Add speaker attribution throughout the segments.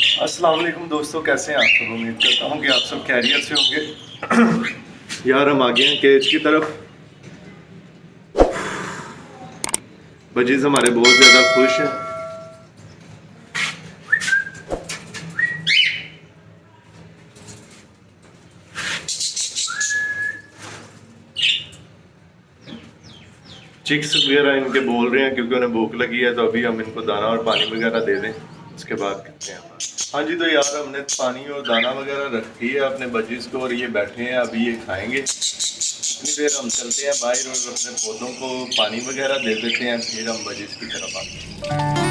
Speaker 1: अस्सलाम वालेकुम दोस्तों, कैसे हैं आप सब। उम्मीद करता हूँ कि आप सब खैरियत से होंगे। यार हम आ गए हैं केज की तरफ। बजीज हमारे बहुत ज़्यादा खुश हैं। चिक्स वगैरह इनके बोल रहे हैं क्योंकि उन्हें भूख लगी है, तो अभी हम इनको दाना और पानी वगैरह दे दें, उसके बाद करते हैं। हाँ जी, तो यार हमने पानी और दाना वगैरह रखी है अपने बजीज को और ये बैठे हैं, अभी ये खाएंगे। इतनी देर हम चलते हैं बाहर और अपने पौधों को पानी वगैरह दे देते हैं, फिर हम बजीज की तरफ आते हैं।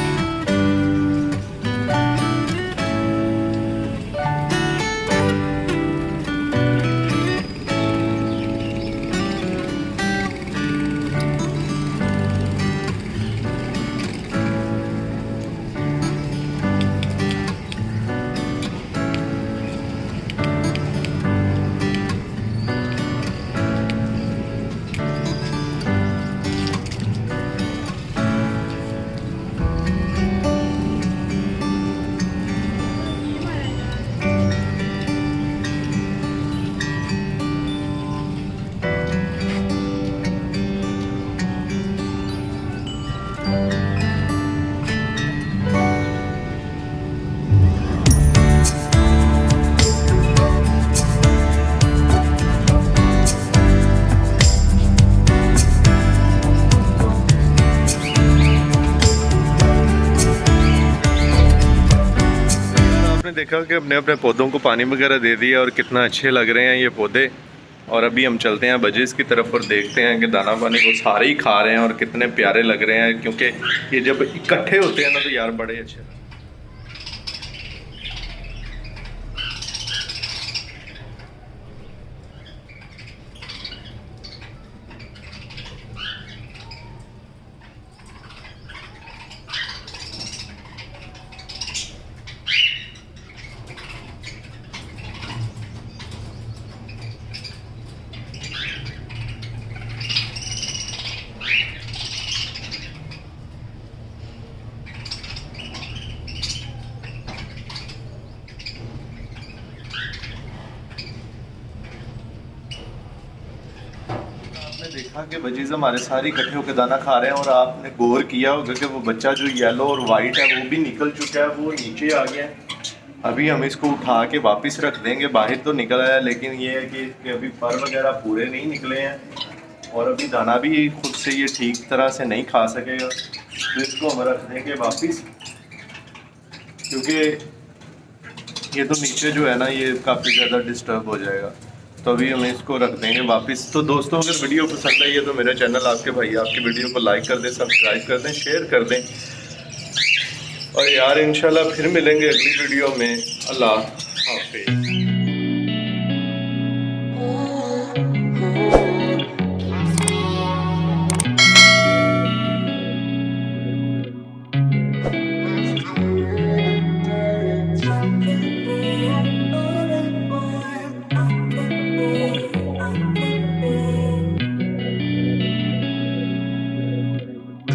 Speaker 1: देखा कि अपने अपने पौधों को पानी वगैरह दे दिया और कितना अच्छे लग रहे हैं ये पौधे। और अभी हम चलते हैं बजीज की तरफ और देखते हैं कि दाना पानी को सारे ही खा रहे हैं और कितने प्यारे लग रहे हैं, क्योंकि ये जब इकट्ठे होते हैं ना तो यार बड़े अच्छे लगते हैं। देखा कि बजीज हमारे सारी इकट्ठे होकर दाना खा रहे हैं और आपने गौर किया होगा कि वो बच्चा जो येलो और वाइट है वो भी निकल चुका है, वो नीचे आ गया है। अभी हम इसको उठा के वापस रख देंगे। बाहर तो निकल आया, लेकिन ये है कि अभी पर वगैरह पूरे नहीं निकले हैं और अभी दाना भी खुद से ये ठीक तरह से नहीं खा सकेगा, तो इसको हम रख देंगे वापस, क्योंकि ये तो नीचे जो है ना ये काफ़ी ज़्यादा डिस्टर्ब हो जाएगा। तो अभी हम इसको रख देंगे वापस। तो दोस्तों, अगर वीडियो पसंद आई है तो मेरा चैनल आपके भाई आपकी वीडियो को लाइक कर दें, सब्सक्राइब कर दें, शेयर कर दें। और यार इंशाल्लाह फिर मिलेंगे अगली वीडियो में। अल्लाह हाफिज़।